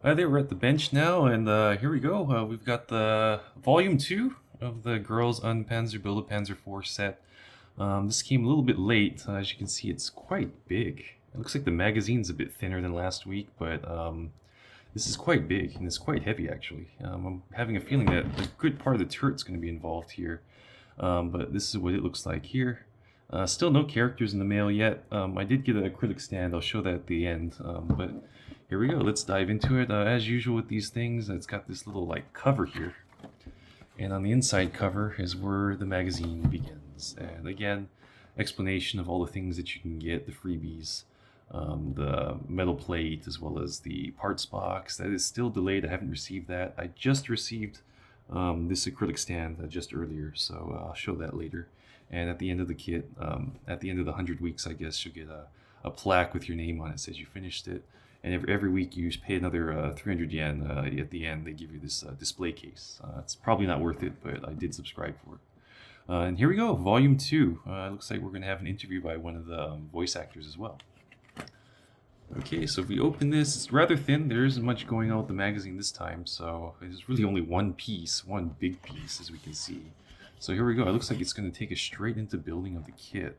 Hi there, we're at the bench now, and here we go. We've got the volume 2 of the Girls on Panzer Build a Panzer IV set. This came a little bit late. As you can see, it's quite big. It looks like the magazine's a bit thinner than last week, but this is quite big, and it's quite heavy, actually. I'm having a feeling that a good part of the turret's going to be involved here, but this is what it looks like here. Still no characters in the mail yet. I did get an acrylic stand. I'll show that at the end, but here we go. Let's dive into it. As usual with these things, it's got this little like cover here, and on the inside cover is where the magazine begins. And again, explanation of all the things that you can get, the freebies, the metal plate, as well as the parts box. That is still delayed. I haven't received that. I just received this acrylic stand just earlier, so I'll show that later. And at the end of the kit, at the end of the 100 weeks, I guess, you'll get a plaque with your name on it. It says you finished it. And every week you pay another 300 yen. At the end, they give you this display case. It's probably not worth it, but I did subscribe for it. And here we go, Volume 2. It looks like we're going to have an interview by one of the voice actors as well. Okay, so if we open this, it's rather thin. There isn't much going on with the magazine this time, so there's really only one piece, one big piece, as we can see. So here we go. It looks like it's going to take us straight into building of the kit.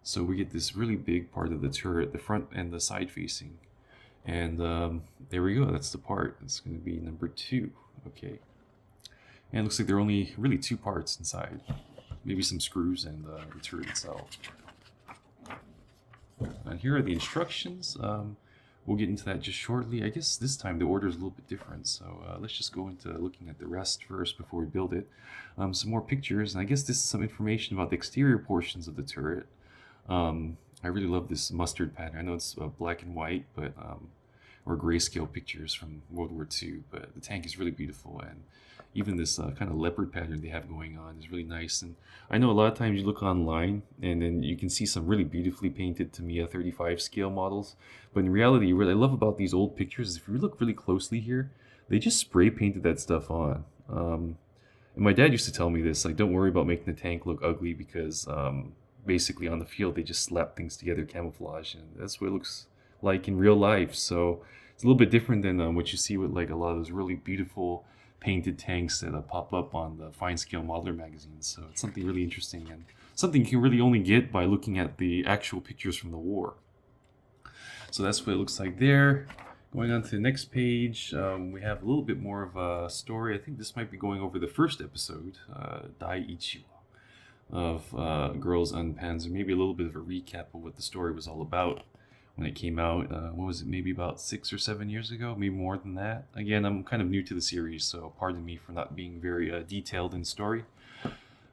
So we get this really big part of the turret, the front and the side facing. And there we go. That's the part. It's going to be number 2. Okay. And it looks like there are only really 2 parts inside. Maybe some screws and the turret itself. And here are the instructions. We'll get into that just shortly. I guess this time the order is a little bit different. So let's just go into looking at the rest first before we build it. Some more pictures. And I guess this is some information about the exterior portions of the turret. I really love this mustard pattern. I know it's black and white, but or grayscale pictures from World War II, but the tank is really beautiful, and even this kind of leopard pattern they have going on is really nice. And I know a lot of times you look online and then you can see some really beautifully painted Tamiya 35 scale models, but in reality, what I love about these old pictures is if you look really closely here, they just spray painted that stuff on. And my dad used to tell me this, like, don't worry about making the tank look ugly because basically on the field they just slap things together, camouflage, and that's what it looks like in real life. So it's a little bit different than what you see with like a lot of those really beautiful painted tanks that pop up on the fine scale modeler magazines. So it's something really interesting and something you can really only get by looking at the actual pictures from the war. So that's what it looks like there. Going on to the next page, we have a little bit more of a story. I think this might be going over the first episode, Dai Ichiwa, of Girls on Panzer. Maybe a little bit of a recap of what the story was all about when it came out. What was it, maybe about 6 or 7 years ago, maybe more than that. Again, I'm kind of new to the series, so pardon me for not being very detailed in story.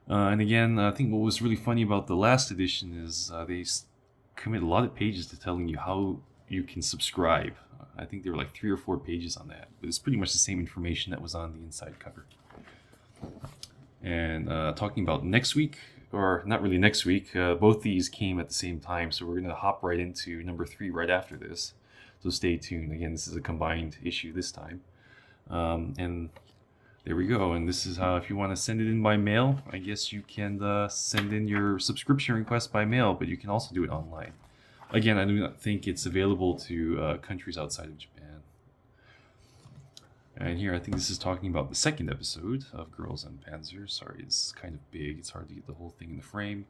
And again, I think what was really funny about the last edition is they commit a lot of pages to telling you how you can subscribe. I think there were like 3 or 4 pages on that, but it's pretty much the same information that was on the inside cover. And talking about next week, or not really next week, both these came at the same time, so we're going to hop right into number 3 right after this. So stay tuned. Again, this is a combined issue this time. And there we go. And this is how, if you want to send it in by mail, I guess you can send in your subscription request by mail, but you can also do it online. Again, I do not think it's available to countries outside of Japan. And here, I think this is talking about the second episode of Girls on Panzer. Sorry, it's kind of big. It's hard to get the whole thing in the frame.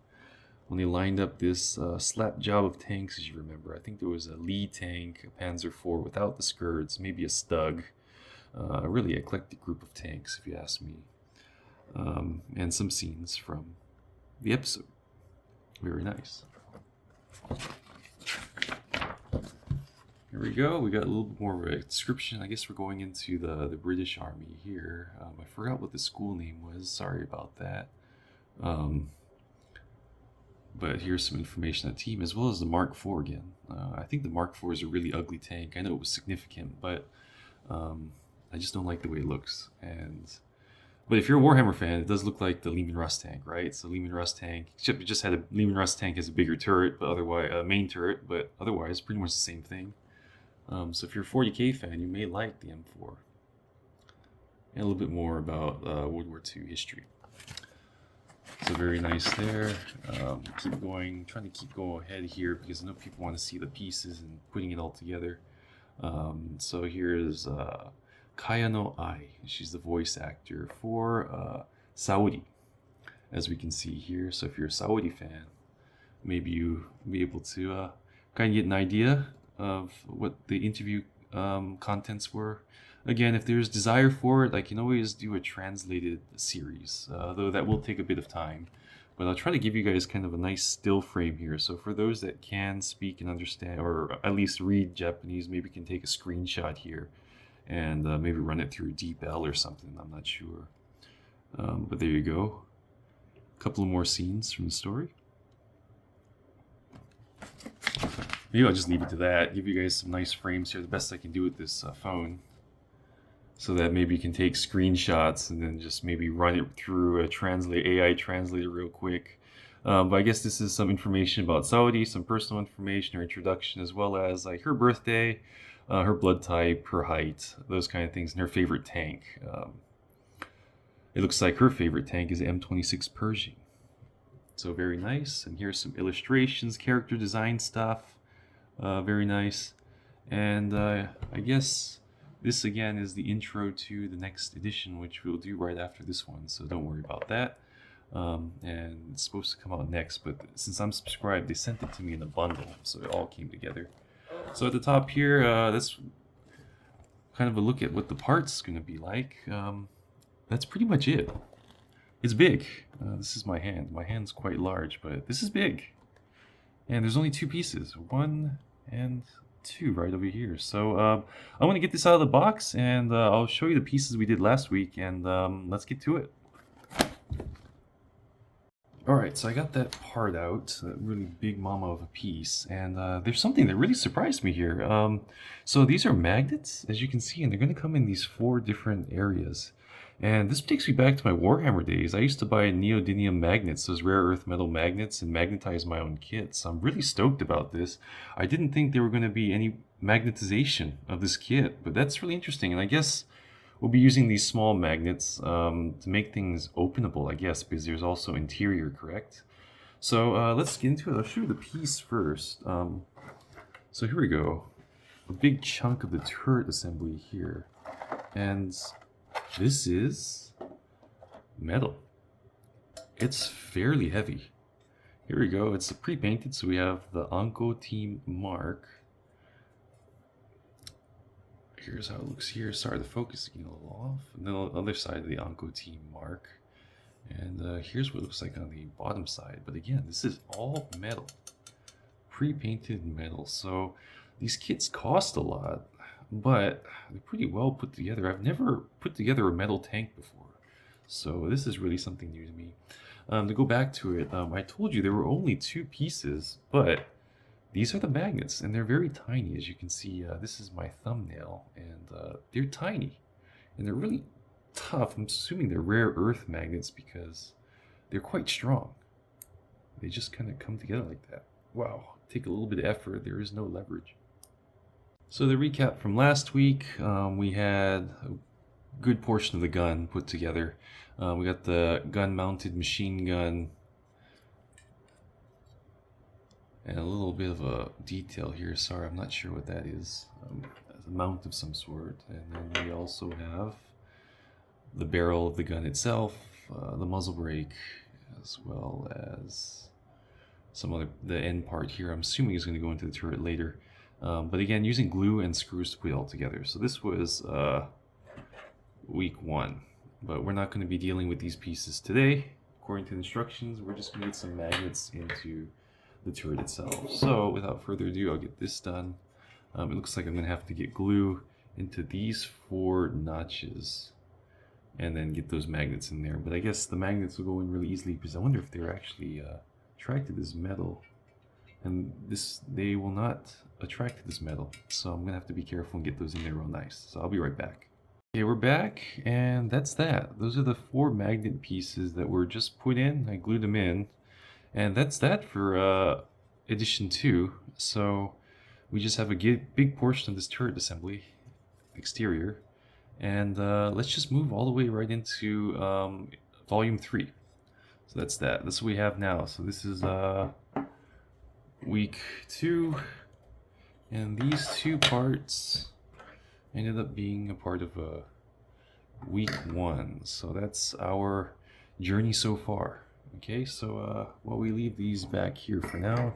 When they lined up this slap job of tanks, as you remember, I think there was a Lee tank, a Panzer IV without the skirts, maybe a Stug. A really eclectic group of tanks, if you ask me. And some scenes from the episode. Very nice. Here we go. We got a little bit more of a description. I guess we're going into the British Army here. I forgot what the school name was. Sorry about that. But here's some information on the team, as well as the Mark IV again. I think the Mark IV is a really ugly tank. I know it was significant, but I just don't like the way it looks. But if you're a Warhammer fan, it does look like the Lehman Russ tank, right? So Lehman Russ tank, except it just had a Lehman Russ tank has a bigger turret, but otherwise a main turret, but otherwise pretty much the same thing. So if you're a 40k fan, you may like the M4. And a little bit more about World War II history. So very nice there. Trying to keep going ahead here because I know people want to see the pieces and putting it all together. So here's Kayano Ai. She's the voice actor for Saori, as we can see here. So if you're a Saori fan, maybe you'll be able to kind of get an idea of what the interview contents were. Again, if there's desire for it, I can always do a translated series, though that will take a bit of time. But I'll try to give you guys kind of a nice still frame here. So for those that can speak and understand, or at least read Japanese, maybe can take a screenshot here and maybe run it through DeepL or something. I'm not sure. But there you go. A couple of more scenes from the story. Maybe I'll just leave it to that. Give you guys some nice frames here. The best I can do with this phone. So that maybe you can take screenshots and then just maybe run it through a AI translator real quick. But I guess this is some information about Saudi, some personal information, her introduction, as well as like her birthday, her blood type, her height, those kind of things, and her favorite tank. It looks like her favorite tank is M26 Pershing. So very nice. And here's some illustrations, character design stuff. Very nice. And I guess this again is the intro to the next edition, which we'll do right after this one, so don't worry about that. And it's supposed to come out next, but since I'm subscribed, they sent it to me in a bundle, so it all came together. So at the top here, that's kind of a look at what the part's going to be like. That's pretty much it. It's big. This is my hand. My hand's quite large, but this is big. And there's only two pieces, 1 and 2 right over here. So I'm going to get this out of the box, and I'll show you the pieces we did last week, and let's get to it. Alright, so I got that part out, that really big mama of a piece, and there's something that really surprised me here. So these are magnets, as you can see, and they're going to come in these 4 different areas. And this takes me back to my Warhammer days. I used to buy neodymium magnets, those rare earth metal magnets, and magnetize my own kits. I'm really stoked about this. I didn't think there were going to be any magnetization of this kit, but that's really interesting. And I guess we'll be using these small magnets to make things openable, I guess, because there's also interior, correct? So let's get into it. I'll show you the piece first. So here we go. A big chunk of the turret assembly here. And this is metal. It's fairly heavy. Here we go. It's pre-painted, so we have the Anko Team mark. Here's how it looks here. Sorry, the focus is getting a little off. And then on the other side of the Anko Team mark. And here's what it looks like on the bottom side. But again, this is all metal. Pre-painted metal. So these kits cost a lot, but they're pretty well put together. I've never put together a metal tank before, so this is really something new to me. To go back to it, I told you there were only 2 pieces, but these are the magnets, and they're very tiny. As you can see, this is my thumbnail, and they're tiny, and they're really tough. I'm assuming they're rare earth magnets because they're quite strong. They just kind of come together like that. Wow, take a little bit of effort. There is no leverage. So the recap from last week, we had a good portion of the gun put together. We got the gun-mounted machine gun, and a little bit of a detail here. Sorry, I'm not sure what that is. A mount of some sort. And then we also have the barrel of the gun itself, the muzzle brake, as well as the end part here. I'm assuming is going to go into the turret later. But again, using glue and screws to put it all together. So this was week 1, but we're not going to be dealing with these pieces today. According to the instructions, we're just going to get some magnets into the turret itself. So without further ado, I'll get this done. It looks like I'm going to have to get glue into these 4 notches and then get those magnets in there. But I guess the magnets will go in really easily because I wonder if they're actually attracted to this metal. And they will not attract to this metal, so I'm gonna have to be careful and get those in there real nice. So I'll be right back. Okay, we're back, and that's that. Those are the 4 magnet pieces that were just put in. I glued them in, and that's that for edition 2. So we just have a big portion of this turret assembly, exterior, and let's just move all the way right into volume 3. So that's that. That's what we have now. So this is week 2, And these two parts ended up being a part of week 1. So that's our journey so far. Okay, so while we leave these back here for now,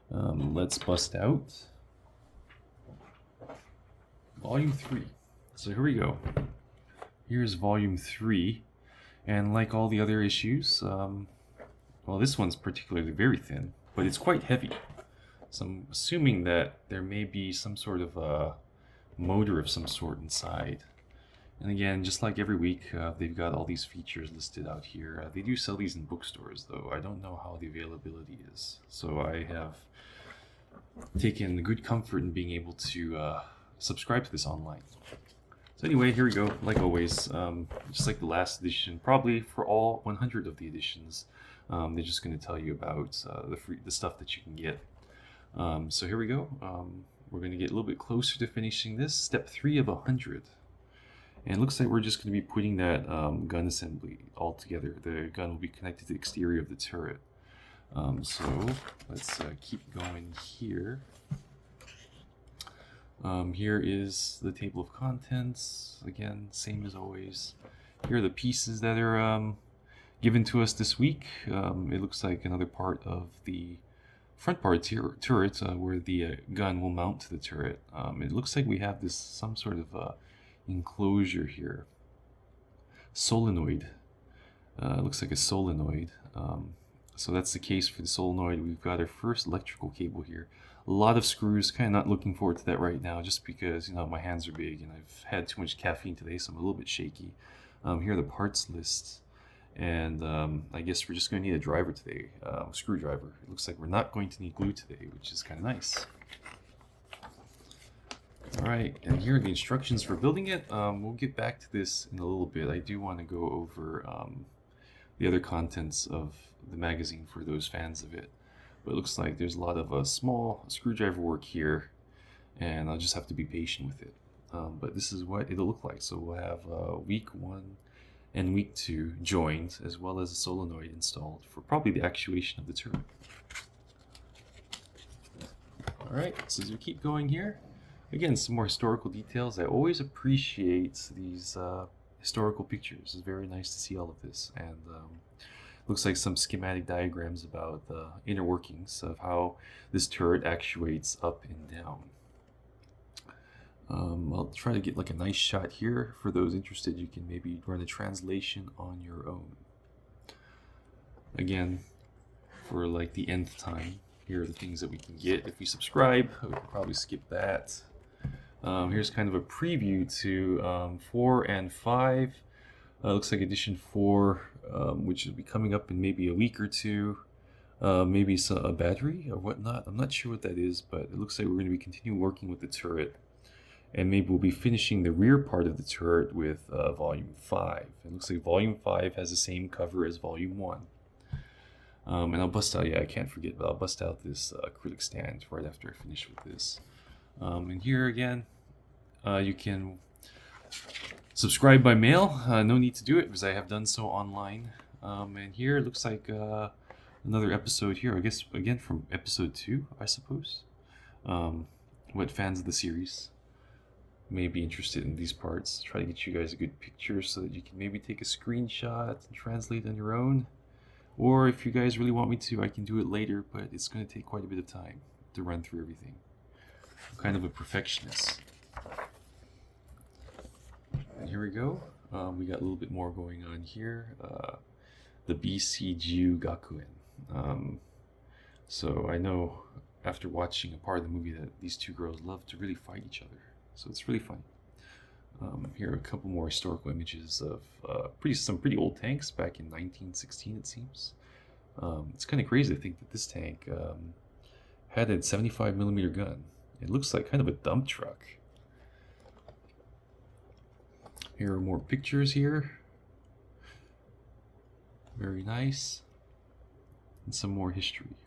let's bust out Volume 3. So here we go. Here's Volume 3. And like all the other issues, well, this one's particularly very thin, but it's quite heavy. So I'm assuming that there may be some sort of a motor of some sort inside. And again, just like every week, they've got all these features listed out here. They do sell these in bookstores, though. I don't know how the availability is. So I have taken good comfort in being able to subscribe to this online. So anyway, here we go. Like always, just like the last edition, probably for all 100 of the editions, they're just going to tell you about the stuff that you can get. So here we go. We're going to get a little bit closer to finishing this. Step 3 of 100. And it looks like we're just going to be putting that gun assembly all together. The gun will be connected to the exterior of the turret. So let's keep going here. Here is the table of contents. Again, same as always. Here are the pieces that are given to us this week. It looks like another part of the front part turret where the gun will mount to the turret. It looks like we have this some sort of enclosure here. Solenoid. Looks like a solenoid. So that's the case for the solenoid. We've got our first electrical cable here. A lot of screws. Kind of not looking forward to that right now, just because my hands are big and I've had too much caffeine today, so I'm a little bit shaky. Here are the parts lists. And I guess we're just going to need a driver today, screwdriver. It looks like we're not going to need glue today, which is kind of nice. Alright, and here are the instructions for building it. We'll get back to this in a little bit. I do want to go over the other contents of the magazine for those fans of it. But it looks like there's a lot of small screwdriver work here, and I'll just have to be patient with it. But this is what it'll look like. So we'll have week 1 and week 2 joined, as well as a solenoid installed for probably the actuation of the turret. Alright, so as we keep going here, again, some more historical details. I always appreciate these historical pictures. It's very nice to see all of this. And looks like some schematic diagrams about the inner workings of how this turret actuates up and down. I'll try to get like a nice shot here. For those interested, you can maybe run a translation on your own. Again, for like the nth time, here are the things that we can get if we subscribe. We can probably skip that. Here's kind of a preview to 4 and 5. Looks like edition 4, which will be coming up in maybe a week or two. Maybe a battery or whatnot. I'm not sure what that is, but it looks like we're going to be continuing working with the turret. And maybe we'll be finishing the rear part of the turret with Volume 5. It looks like Volume 5 has the same cover as Volume 1. And I'll bust out, I can't forget, but I'll bust out this acrylic stand right after I finish with this. And here again, you can subscribe by mail. No need to do it because I have done so online. And here it looks like another episode here, I guess, again from episode 2, I suppose. What fans of the series may be interested in these parts. Try to get you guys a good picture so that you can maybe take a screenshot and translate on your own. Or if you guys really want me to, I can do it later, but it's going to take quite a bit of time to run through everything. I'm kind of a perfectionist. And here we go. We got a little bit more going on here. The BCGU Gakuen. So I know after watching a part of the movie that these two girls love to really fight each other. So it's really fun. Here are a couple more historical images of some pretty old tanks back in 1916, it seems. It's kind of crazy to think that this tank had a 75mm gun. It looks like kind of a dump truck. Here are more pictures here. Very nice. And some more history.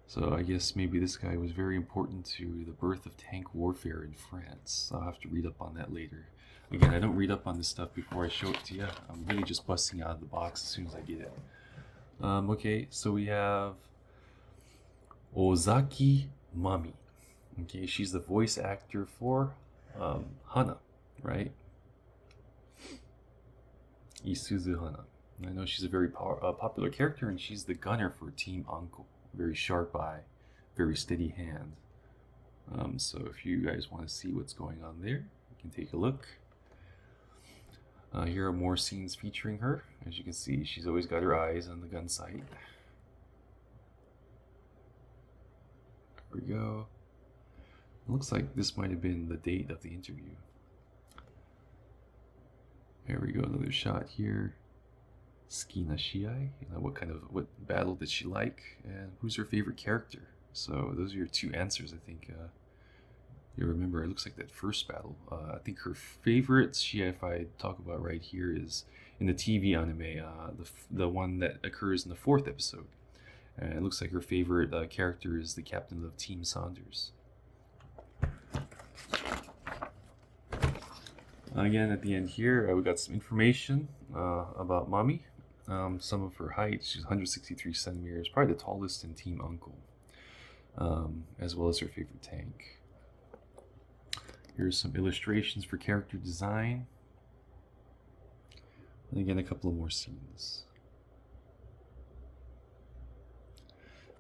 So I guess maybe this guy was very important to the birth of tank warfare in France. I'll have to read up on that later. Again, I don't read up on this stuff before I show it to you. I'm really just busting out of the box as soon as I get it. Okay, so we have Ozaki Mami. Okay, she's the voice actor for Hana, right? Isuzu Hana. I know she's a very popular character, and she's the gunner for Team Uncle. Very sharp eye, very steady hand. So if you guys want to see what's going on there, you can take a look. Here are more scenes featuring her. As you can see, she's always got her eyes on the gun sight. There we go. It looks like this might have been the date of the interview. There we go, another shot here. Skina Shiai, what battle did she like, and who's her favorite character? So those are your two answers, I think. You remember, it looks like that first battle. I think her favorite Shiai, if I talk about right here, is in the TV anime, the one that occurs in the 4th episode. And it looks like her favorite character is the captain of Team Saunders. Again, at the end here, we got some information about Mami. Some of her height, she's 163 centimeters, probably the tallest in Team Uncle, as well as her favorite tank. Here's some illustrations for character design. And again, a couple of more scenes.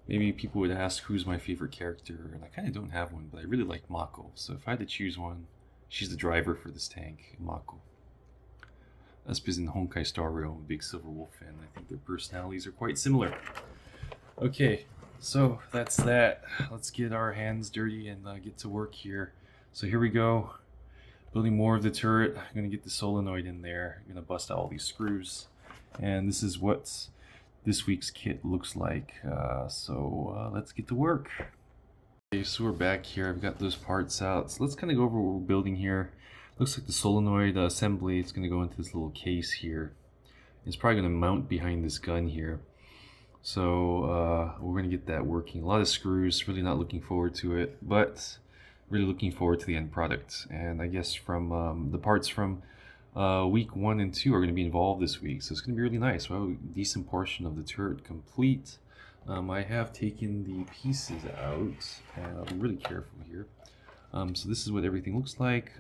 Maybe people would ask who's my favorite character, and I kind of don't have one, but I really like Mako. So if I had to choose one, she's the driver for this tank, Mako. That's because in Honkai Star Rail, I'm a big Silver Wolf fan. I think their personalities are quite similar. Okay, so that's that. Let's get our hands dirty and get to work here. So here we go. Building more of the turret. I'm going to get the solenoid in there. I'm going to bust out all these screws. And this is what this week's kit looks like. So let's get to work. Okay, so we're back here. I've got those parts out. So let's kind of go over what we're building here. Looks like the solenoid assembly. It's going to go into this little case here. It's probably going to mount behind this gun here. So we're going to get that working. A lot of screws. Really not looking forward to it, but really looking forward to the end product. And I guess from the parts from week 1 and 2 are going to be involved this week. So it's going to be really nice. Well, a decent portion of the turret complete. I have taken the pieces out, and I'll be really careful here. So this is what everything looks like.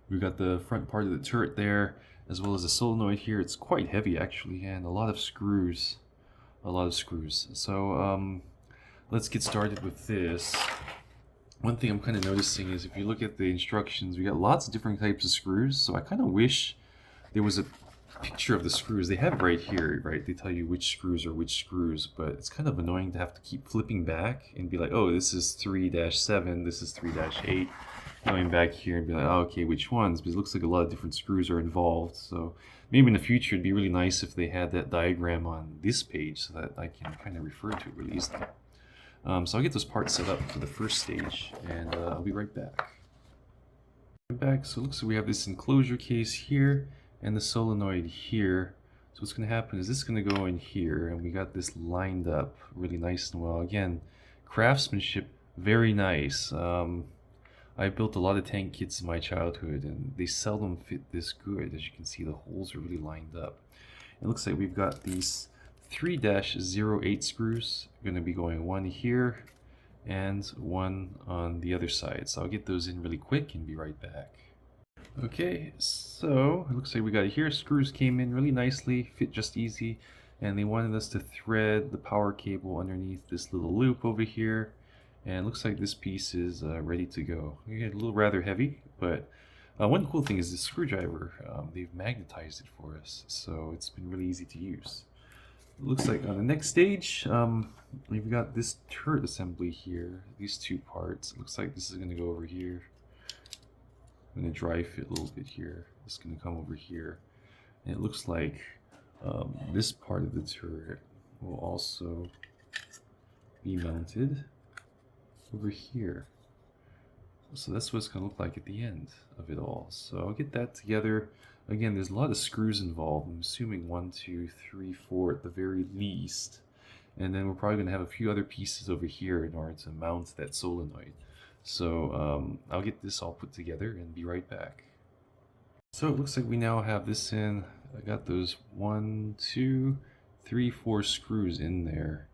We've got the front part of the turret there, as well as the solenoid here. It's quite heavy actually, and a lot of screws. So let's get started with this. One thing I'm kind of noticing is if you look at the instructions, we got lots of different types of screws. So I kind of wish there was a picture of the screws. They have it right here, right? They tell you which screws are which screws, but it's kind of annoying to have to keep flipping back and be like, oh, this is 3-7, this is 3-8. Going back here and be like, oh, okay, which ones? Because it looks like a lot of different screws are involved. So maybe in the future it'd be really nice if they had that diagram on this page so that I can kind of refer to it really easily. So I'll get those parts set up for the first stage, and I'll be right back. So it looks like we have this enclosure case here and the solenoid here. So what's going to happen is this is going to go in here, and we got this lined up really nice and well. Again, craftsmanship, very nice. I built a lot of tank kits in my childhood, and they seldom fit this good. As you can see, the holes are really lined up. It looks like we've got these 3-08 screws. Going to be going one here and one on the other side. So I'll get those in really quick and be right back. Okay, so it looks like we got it here. Screws came in really nicely, fit just easy, and they wanted us to thread the power cable underneath this little loop over here. And it looks like this piece is ready to go. Again, a little rather heavy, but one cool thing is the screwdriver. They've magnetized it for us, so it's been really easy to use. It looks like on the next stage, we've got this turret assembly here. These two parts. It looks like this is going to go over here. I'm going to dry fit a little bit here. It's going to come over here. And it looks like this part of the turret will also be mounted over here. So that's what it's going to look like at the end of it all. So I'll get that together. Again, there's a lot of screws involved. I'm assuming 1, 2, 3, 4 at the very least. And then we're probably going to have a few other pieces over here in order to mount that solenoid. So I'll get this all put together and be right back. So it looks like we now have this in. I got those 1, 2, 3, 4 screws in there.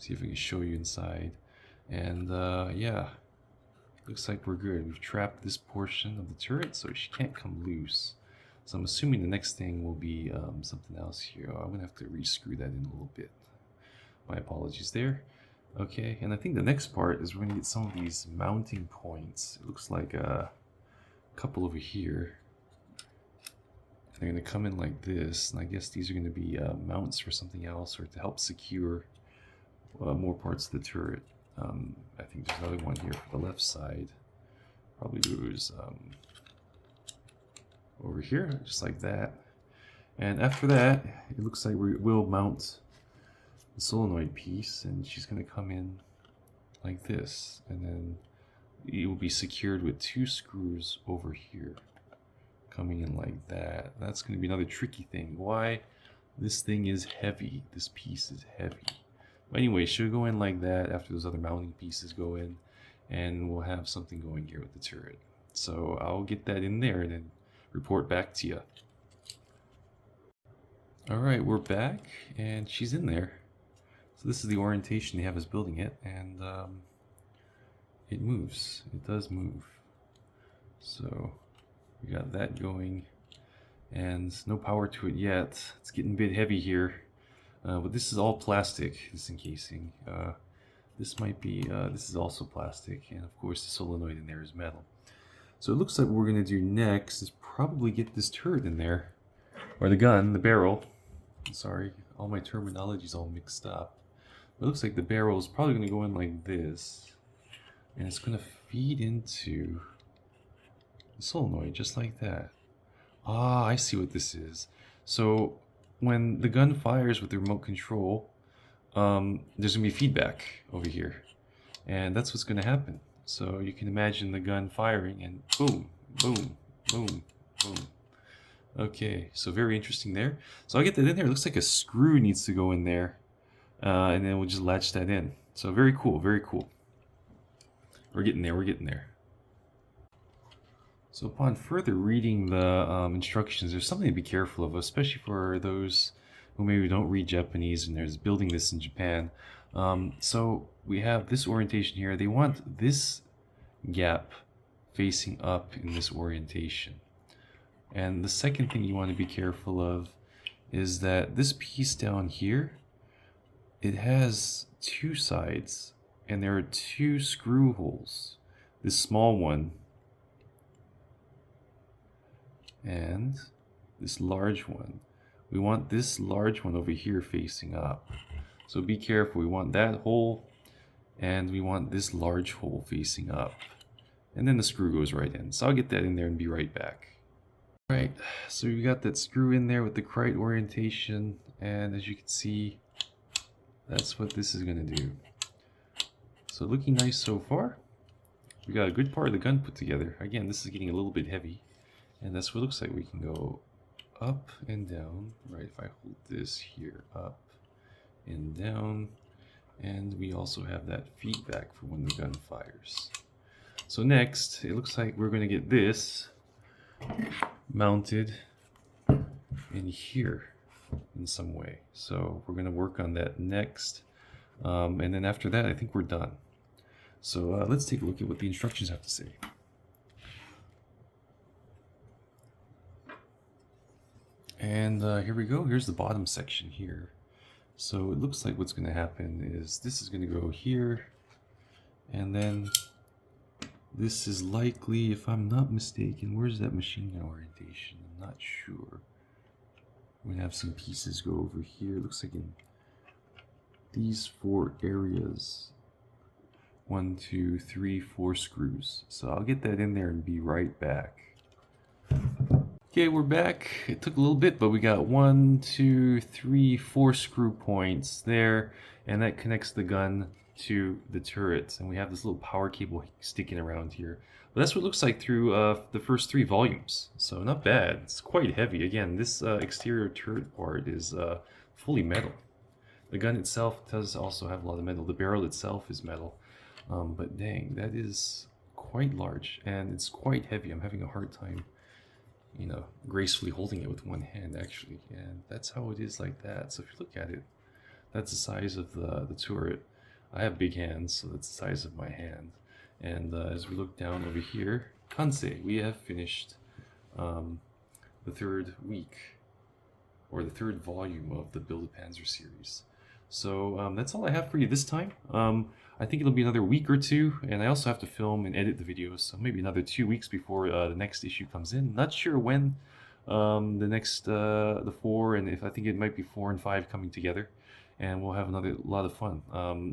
See if I can show you inside. And yeah, looks like we're good. We've trapped this portion of the turret, so she can't come loose. So I'm assuming the next thing will be something else here. Oh, I'm gonna have to re-screw that in a little bit. My apologies there. Okay, and I think the next part is we're gonna get some of these mounting points. It looks like a couple over here. They're gonna come in like this, and I guess these are gonna be mounts for something else, or to help secure more parts of the turret. I think there's another one here for the left side. Probably goes over here, just like that. And after that, it looks like we will mount the solenoid piece, and she's going to come in like this, and then it will be secured with 2 screws over here, coming in like that. That's going to be another tricky thing. Why? This thing is heavy. This piece is heavy. But anyway, she'll go in like that after those other mounting pieces go in, and we'll have something going here with the turret. So I'll get that in there and then report back to you. Alright, we're back, and she's in there. So this is the orientation they have us building it, and it moves. It does move. So we got that going, and no power to it yet. It's getting a bit heavy here. But this is all plastic, this encasing. This might be, this is also plastic, and of course the solenoid in there is metal. So it looks like what we're going to do next is probably get this turret in there, or the gun, the barrel. Sorry, all my terminology is all mixed up. It looks like the barrel is probably going to go in like this, and it's going to feed into the solenoid, just like that. Ah, I see what this is. So when the gun fires with the remote control, there's going to be feedback over here. And that's what's going to happen. So you can imagine the gun firing and boom, boom, boom, boom. Okay, so very interesting there. So I'll get that in there. It looks like a screw needs to go in there. And then we'll just latch that in. So very cool, very cool. We're getting there, we're getting there. So upon further reading the instructions, there's something to be careful of, especially for those who maybe don't read Japanese and there's building this in Japan. So we have this orientation here. They want this gap facing up in this orientation. And the second thing you want to be careful of is that this piece down here, it has 2 sides, and there are 2 screw holes. This small one and this large one. We want this large one over here facing up. So be careful. We want that hole, and we want this large hole facing up. And then the screw goes right in. So I'll get that in there and be right back. Alright, so we got that screw in there with the right orientation, and as you can see, that's what this is going to do. So looking nice so far. We got a good part of the gun put together. Again, this is getting a little bit heavy. And that's what it looks like. We can go up and down, right? If I hold this here, up and down. And we also have that feedback for when the gun fires. So next, it looks like we're going to get this mounted in here in some way. So we're going to work on that next. And then after that, I think we're done. So let's take a look at what the instructions have to say. And here we go. Here's the bottom section here. So it looks like what's going to happen is this is going to go here, and then this is likely, if I'm not mistaken, where's that machine gun orientation? I'm not sure. We're going to have some pieces go over here. It looks like in these 4 areas. 1, 2, 3, 4 screws. So I'll get that in there and be right back. Okay, we're back. It took a little bit, but we got 1, 2, 3, 4 screw points there, and that connects the gun to the turret. And we have this little power cable sticking around here. But that's what it looks like through the first 3 volumes. So not bad. It's quite heavy. Again, this exterior turret part is fully metal. The gun itself does also have a lot of metal. The barrel itself is metal. But dang, that is quite large, and it's quite heavy. I'm having a hard time, you know, gracefully holding it with one hand, actually. And that's how it is like that. So if you look at it, that's the size of the turret. I have big hands, so that's the size of my hand. And as we look down over here, Kansei, we have finished the third week, or the third volume of the Build a Panzer series. So that's all I have for you this time. I think it'll be another week or two, and I also have to film and edit the videos, so maybe another 2 weeks before the next issue comes in. Not sure when the next, the 4, and if I think it might be 4 and 5 coming together, and we'll have another lot of fun.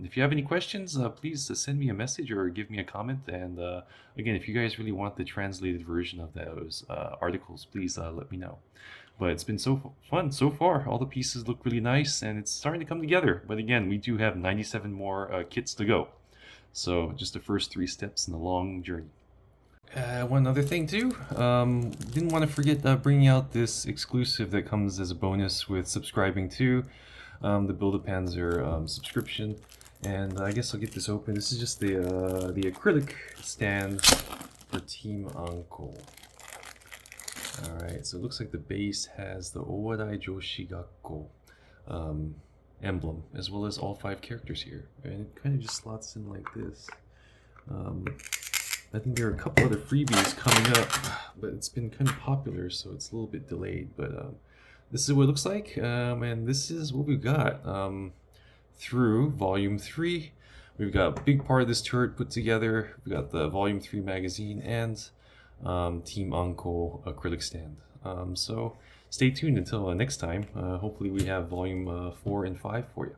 If you have any questions, please send me a message or give me a comment, and again, if you guys really want the translated version of those articles, please let me know. But it's been so fun so far. All the pieces look really nice, and it's starting to come together. But again, we do have 97 more kits to go. So just the first 3 steps in the long journey. One other thing too, didn't want to forget bringing out this exclusive that comes as a bonus with subscribing to the Build a Panzer subscription. And I guess I'll get this open. This is just the acrylic stand for Team Anko. Alright, so it looks like the base has the Owadai Joshi Gakko emblem, as well as all 5 characters here. And it kind of just slots in like this. I think there are a couple other freebies coming up, but it's been kind of popular, so it's a little bit delayed. But this is what it looks like, and this is what we've got through Volume 3. We've got a big part of this turret put together. We've got the Volume 3 magazine and Team Anko acrylic stand. So stay tuned until next time. Hopefully we have Volume 4 and 5 for you.